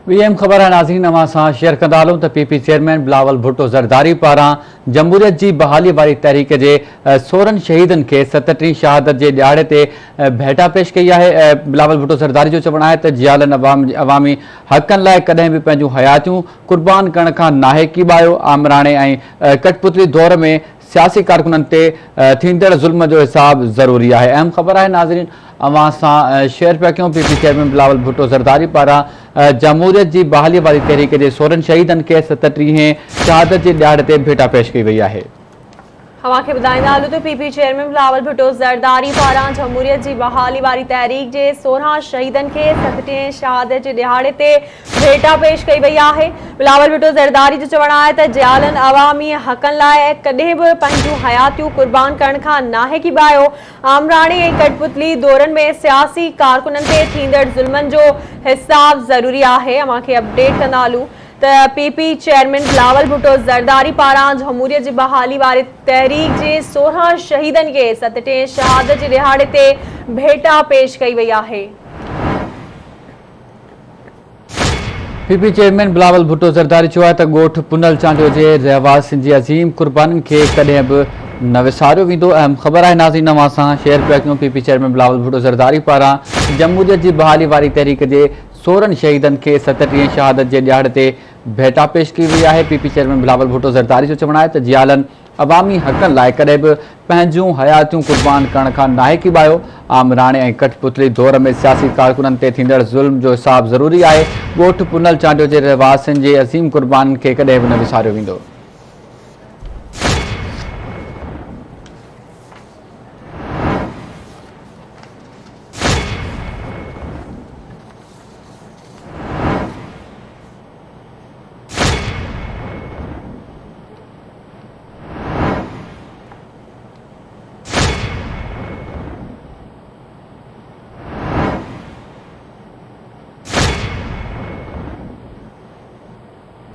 VM ख़बर है नाज़रीन अवां सां शेयर कंदा हलूं त पीपी चेयरमैन बिलावल भुट्टो ज़रदारी पारां जमहूरियत जी बहाली वारी तहरीक जे 16 शहीदन खे 37वीं शहादत जे ॾियारे ते भेटा पेश कई आहे। बिलावल भुट्टो ज़रदारी जो चवणु आहे त जियालनि अवामी हक़नि लाइ कॾहिं बि पंहिंजूं हयातियूं कुर्बान करण खां नाहे कीॿायो। आमराणे ऐं कठपुतली दौर में सियासी कारकुननि ते थींदड़ ज़ुल्म जो हिसाब ज़रूरी आहे। अहम ख़बर आहे नाज़रीन अवां सां शेयर पिया कयूं पीपी चेयरमैन बिलावल भुट्टो ज़रदारी पारां जमहूरियत जी बहाली वारी तहरीक जे 16 शहीदन खे 37वीं शहादत जे ॾियारे ते भेटा पेश कई वई आहे। अवांखे ॿुधाईंदा हलूं त पीपी चेयरमैन बिलावल भुट्टो ज़रदारी पारां जमहूरियत जी बहाली वारी तहरीक जे 16 शहीदन खे 37वीं शहादत जे ॾियारे ते भेटा पेश कई वई आहे। बिलावल भुट्टो ज़रदारी जो चवणु आहे त जियालनि अवामी हक़नि लाइ कॾहिं बि पंहिंजूं हयातियूं कुर्बान करण खां नाहे कीॿायो। आमराणी ऐं कठपुतली दौरनि में सियासी कारकुननि ते थींदड़ ज़ुल्मनि जो हिसाब ज़रूरी आहे। अवांखे अपडेट कंदा हलूं त पीपी चेयरमैन बिलावल भुट्टो ज़रदारी पारां जमहूरियत जी बहाली वारी तहरीक जे 16 शहीदन खे 37वीं शहादत जे ॾियारे ते भेटा पेश कई वई आहे। पीपी चेयरमैन बिलावल भुट्टो ज़रदारी चयो आहे त ॻोठ पुनल चांडियो जे रहवासियुनि जी अज़ीम कुर्बानीनि खे कॾहिं बि न विसारियो वेंदो। अहम ख़बर आहे नाज़रीन अवां सां शेयर पिया कयूं पीपी चेयरमैन बिलावल भुट्टो ज़रदारी पारां जमहूरियत जी बहाली वारी तहरीक जे 16 शहीदन खे 37वीं शहादत जे ॾियारे ते भेटा पेश कई वई आहे। पीपी चेयरमैन बिलावल भुट्टो ज़रदारी जो चवणु आहे त जियालनि अवामी हक़नि लाइ कॾहिं बि पंहिंजूं हयातियूं कुर्बान करण खां नाहे कीॿायो। आमराणे ऐं कठपुतली दौर में सियासी कारकुननि ते थींदड़ ज़ुल्म जो हिसाब ज़रूरी आहे। ॻोठ पुनल चांडियो जे रहवासियुनि जे अज़ीम कुर्बानीनि खे कॾहिं बि न विसारियो वेंदो।